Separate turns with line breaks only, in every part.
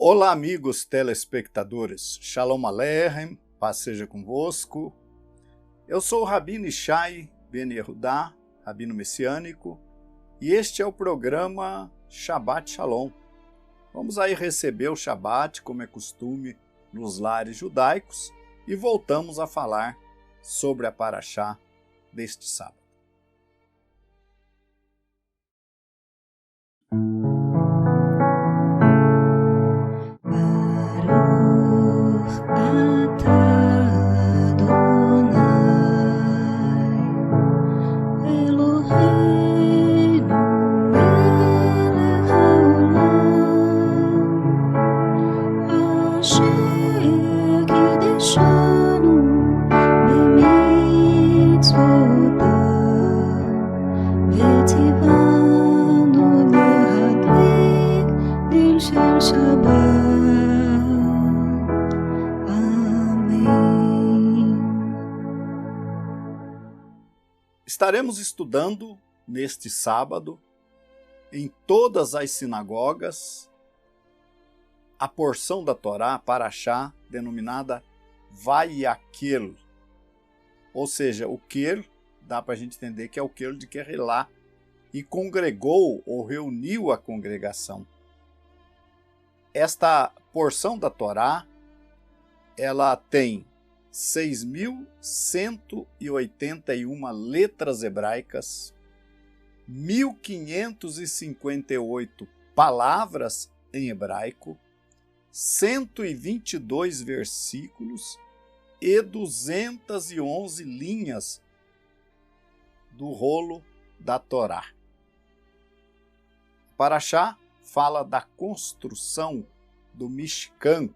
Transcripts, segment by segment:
Olá, amigos telespectadores. Shalom Aleichem, paz seja convosco. Eu sou o Rabino Ishai Ben Yehudá, Rabino Messiânico, e este é o programa Shabbat Shalom. Vamos aí receber o Shabbat, como é costume nos lares judaicos, e voltamos a falar sobre a Parashá deste sábado. Estaremos estudando neste sábado, em todas as sinagogas, a porção da Torá, a Parashá, denominada Vayakhel. Ou seja, o Khel, dá para a gente entender que é o Khel de Querelá, e congregou ou reuniu a congregação. Esta porção da Torá, ela tem 6.181 letras hebraicas, 1.558 palavras em hebraico, 122 versículos e 211 linhas do rolo da Torá. Parashá fala da construção do Mishkan,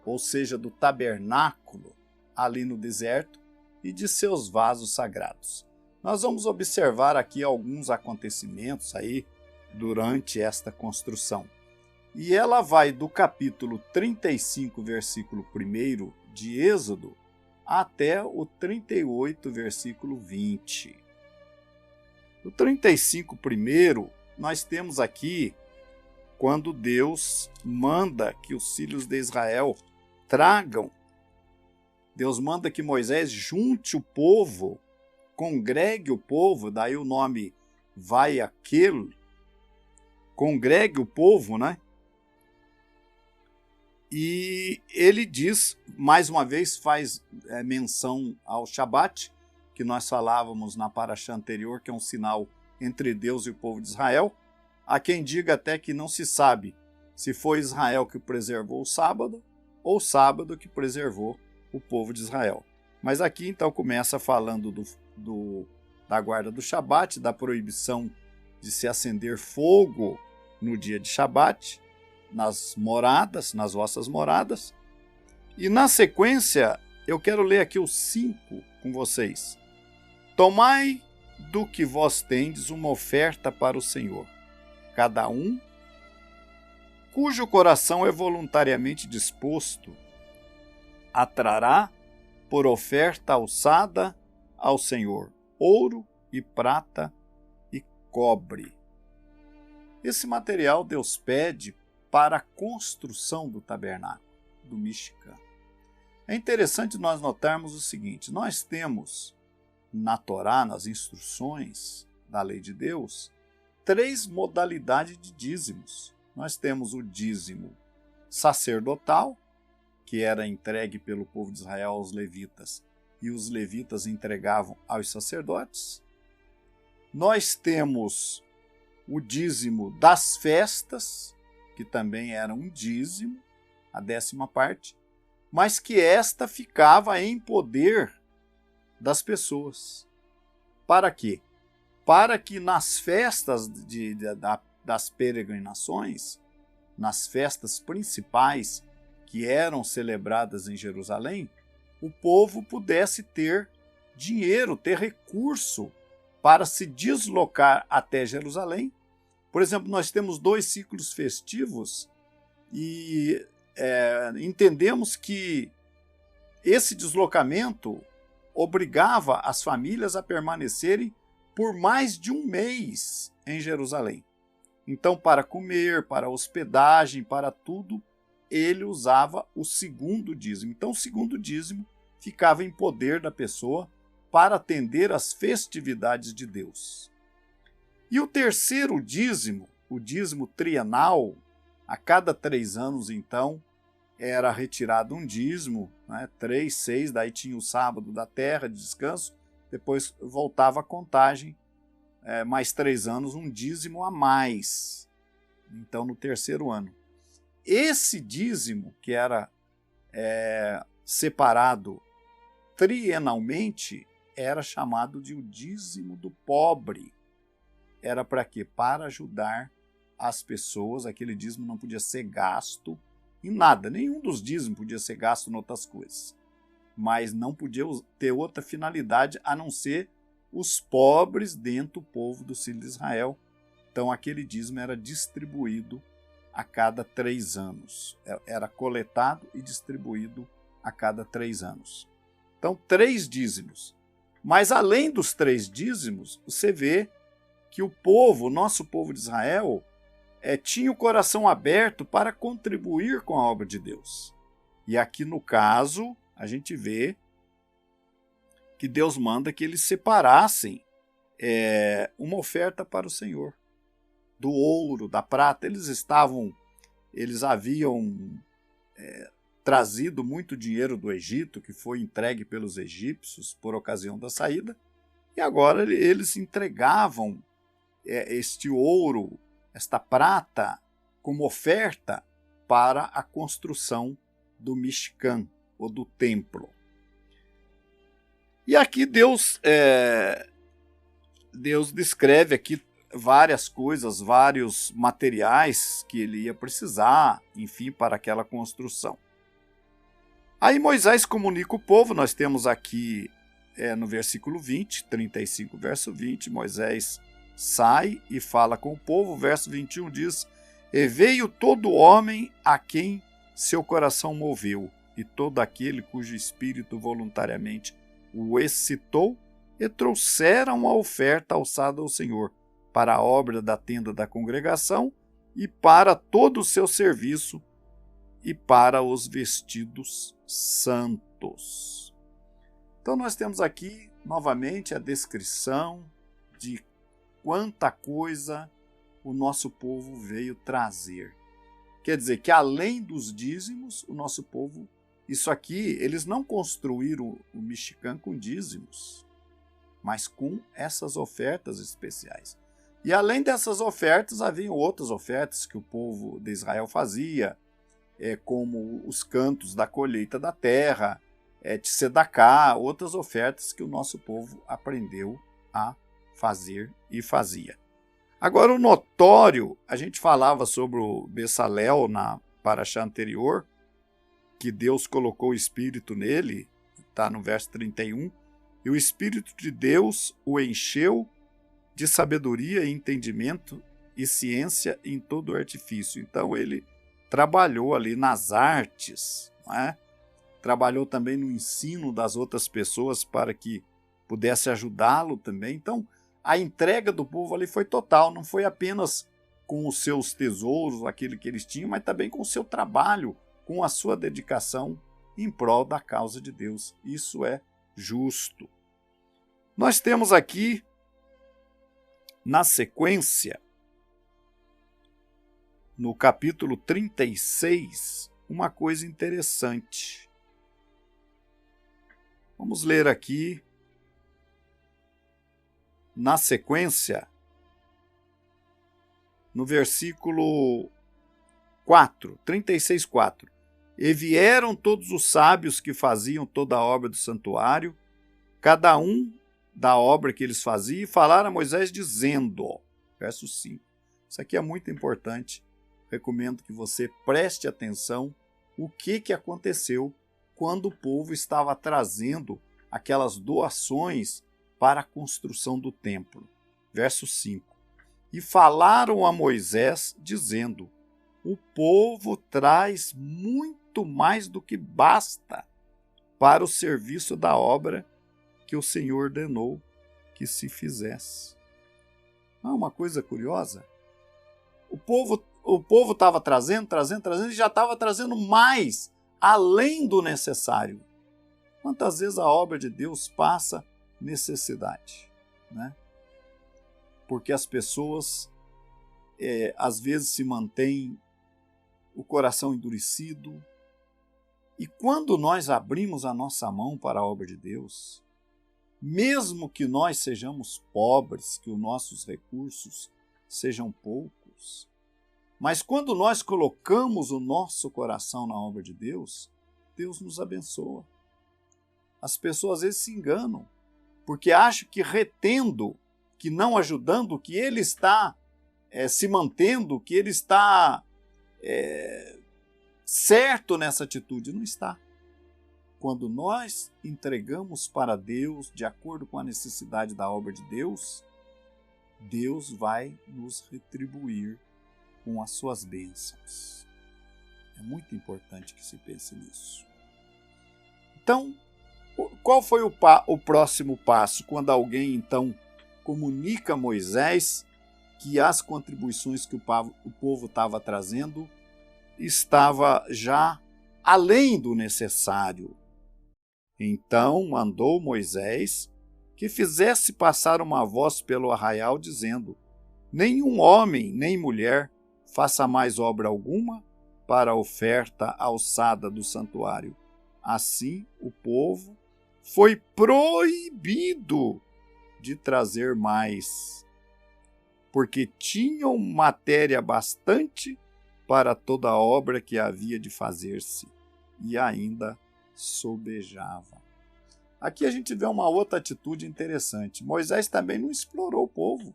ou seja, do tabernáculo, ali no deserto, e de seus vasos sagrados. Nós vamos observar aqui alguns acontecimentos aí durante esta construção. E ela vai do capítulo 35, versículo 1 de Êxodo, até o 38, versículo 20. No 35 primeiro, nós temos aqui quando Deus manda que os filhos de Israel tragam. Deus manda que Moisés junte o povo, congregue o povo, daí o nome Vayakhel, congregue o povo, né? E ele diz, mais uma vez, faz menção ao Shabat, que nós falávamos na Parashá anterior, que é um sinal entre Deus e o povo de Israel. Há quem diga até que não se sabe se foi Israel que preservou o sábado ou o sábado que preservou o povo de Israel. Mas aqui então começa falando da guarda do Shabat, da proibição de se acender fogo no dia de Shabat, nas vossas moradas. E na sequência, eu quero ler aqui os 5 com vocês. Tomai do que vós tendes uma oferta para o Senhor, cada um, cujo coração é voluntariamente disposto, atrará por oferta alçada ao Senhor ouro e prata e cobre. Esse material Deus pede para a construção do tabernáculo, do Mishkan. É interessante nós notarmos o seguinte: nós temos na Torá, nas instruções da lei de Deus, 3 modalidades de dízimos. Nós temos o dízimo sacerdotal, que era entregue pelo povo de Israel aos levitas, e os levitas entregavam aos sacerdotes. Nós temos o dízimo das festas, que também era um dízimo, a 10ª parte, mas que esta ficava em poder das pessoas. Para quê? Para que nas festas das peregrinações, nas festas principais que eram celebradas em Jerusalém, o povo pudesse ter dinheiro, ter recurso para se deslocar até Jerusalém. Por exemplo, nós temos 2 ciclos festivos e entendemos que esse deslocamento obrigava as famílias a permanecerem por mais de um mês em Jerusalém. Então, para comer, para hospedagem, para tudo, ele usava o segundo dízimo. Então, o segundo dízimo ficava em poder da pessoa para atender às festividades de Deus. E o terceiro dízimo, o dízimo trienal, a cada 3 anos, então, era retirado um dízimo, 3, 6, daí tinha o sábado da terra de descanso, depois voltava a contagem, mais 3 anos, um dízimo a mais, então no terceiro ano. Esse dízimo, que era separado trienalmente, era chamado de o dízimo do pobre. Era para quê? Para ajudar as pessoas. Aquele dízimo não podia ser gasto em nada, nenhum dos dízimos podia ser gasto em outras coisas, mas não podia ter outra finalidade a não ser os pobres dentro do povo do filho de Israel. Então aquele dízimo era distribuído a cada 3 anos, era coletado e distribuído a cada 3 anos. Então 3 dízimos, mas além dos 3 dízimos, você vê que o povo, nosso povo de Israel, tinha o coração aberto para contribuir com a obra de Deus. E aqui no caso, a gente vê que Deus manda que eles separassem uma oferta para o Senhor. Do ouro, da prata, eles haviam trazido muito dinheiro do Egito, que foi entregue pelos egípcios por ocasião da saída, e agora eles entregavam este ouro, esta prata, como oferta para a construção do Mishkan, ou do templo. E aqui Deus descreve aqui várias coisas, vários materiais que ele ia precisar, enfim, para aquela construção. Aí Moisés comunica o povo, nós temos aqui no versículo 20, 35, verso 20, Moisés sai e fala com o povo. O verso 21 diz: "E veio todo homem a quem seu coração moveu, e todo aquele cujo espírito voluntariamente o excitou, e trouxeram a oferta alçada ao Senhor, para a obra da tenda da congregação, e para todo o seu serviço, e para os vestidos santos." Então nós temos aqui, novamente, a descrição de quanta coisa o nosso povo veio trazer. Quer dizer que além dos dízimos, o nosso povo, isso aqui, eles não construíram o Mishkan com dízimos, mas com essas ofertas especiais. E além dessas ofertas, haviam outras ofertas que o povo de Israel fazia, como os cantos da colheita da terra, tzedaká, outras ofertas que o nosso povo aprendeu a fazer e fazia. Agora, o notório, a gente falava sobre o Bessalel na paraxá anterior, que Deus colocou o Espírito nele, está no verso 31, e o Espírito de Deus o encheu de sabedoria e entendimento e ciência em todo o artifício. Então ele trabalhou ali nas artes, não é? Trabalhou também no ensino das outras pessoas para que pudesse ajudá-lo também. Então a entrega do povo ali foi total, não foi apenas com os seus tesouros, aquilo que eles tinham, mas também com o seu trabalho, com a sua dedicação em prol da causa de Deus. Isso é justo. Nós temos aqui, na sequência, no capítulo 36, uma coisa interessante. Vamos ler aqui, na sequência, no versículo 4, 36, 4. "E vieram todos os sábios que faziam toda a obra do santuário, cada um da obra que eles faziam, e falaram a Moisés dizendo", verso 5. Isso aqui é muito importante. Recomendo que você preste atenção o que aconteceu quando o povo estava trazendo aquelas doações para a construção do templo. Verso 5. "E falaram a Moisés, dizendo: o povo traz muito mais do que basta para o serviço da obra que o Senhor ordenou que se fizesse." Não é uma coisa curiosa? O povo o povo estava trazendo, e já estava trazendo mais, além do necessário. Quantas vezes a obra de Deus passa necessidade, né? Porque as pessoas, às vezes, se mantêm o coração endurecido. E quando nós abrimos a nossa mão para a obra de Deus, mesmo que nós sejamos pobres, que os nossos recursos sejam poucos, mas quando nós colocamos o nosso coração na obra de Deus, Deus nos abençoa. As pessoas às vezes se enganam, porque acham que retendo, que não ajudando, que ele está se mantendo, que ele está certo nessa atitude. Não está. Quando nós entregamos para Deus, de acordo com a necessidade da obra de Deus, Deus vai nos retribuir com as suas bênçãos. É muito importante que se pense nisso. Então, qual foi o próximo passo? Quando alguém, então, comunica a Moisés que as contribuições que o povo estava trazendo estava já além do necessário. Então mandou Moisés que fizesse passar uma voz pelo arraial, dizendo: nenhum homem nem mulher faça mais obra alguma para a oferta alçada do santuário. Assim o povo foi proibido de trazer mais, porque tinham matéria bastante para toda a obra que havia de fazer-se, e ainda sobejava. Aqui a gente vê uma outra atitude interessante. Moisés também não explorou o povo.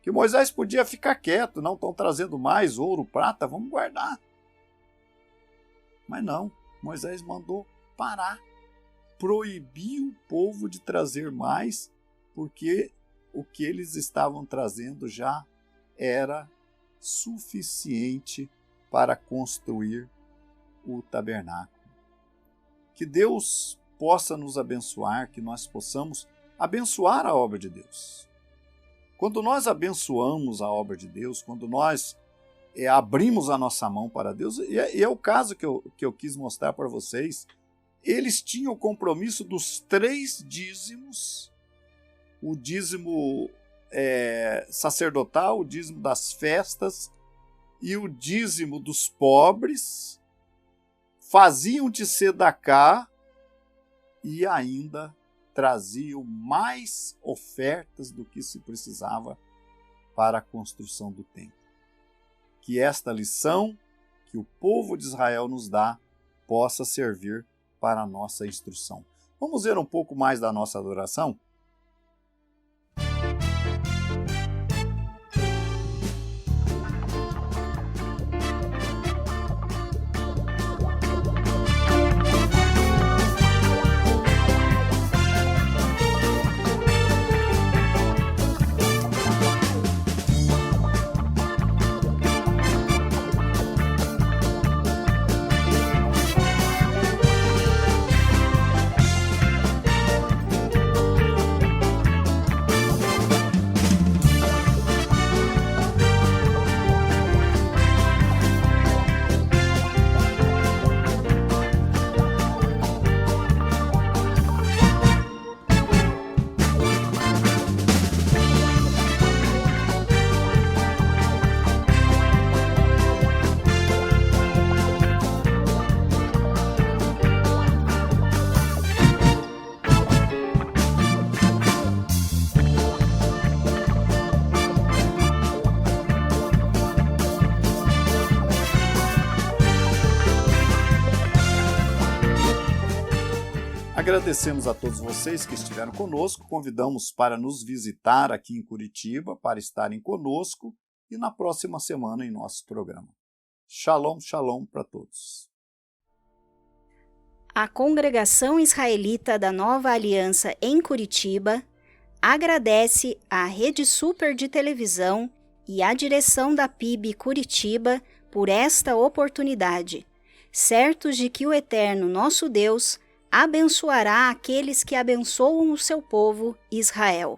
Que Moisés podia ficar quieto, não estão trazendo mais ouro, prata, vamos guardar. Mas não, Moisés mandou parar, proibiu o povo de trazer mais, porque o que eles estavam trazendo já era suficiente para construir o tabernáculo. Que Deus possa nos abençoar, que nós possamos abençoar a obra de Deus. Quando nós abençoamos a obra de Deus, quando nós abrimos a nossa mão para Deus, e é o caso que eu quis mostrar para vocês, eles tinham o compromisso dos 3 dízimos, o dízimo sacerdotal, o dízimo das festas e o dízimo dos pobres, faziam de sedacá e ainda traziam mais ofertas do que se precisava para a construção do templo. Que esta lição que o povo de Israel nos dá possa servir para a nossa instrução. Vamos ver um pouco mais da nossa adoração? Agradecemos a todos vocês que estiveram conosco, convidamos para nos visitar aqui em Curitiba, para estarem conosco e na próxima semana em nosso programa. Shalom, shalom para todos.
A Congregação Israelita da Nova Aliança em Curitiba agradece à Rede Super de Televisão e à direção da PIB Curitiba por esta oportunidade, certos de que o Eterno nosso Deus abençoará aqueles que abençoam o seu povo Israel.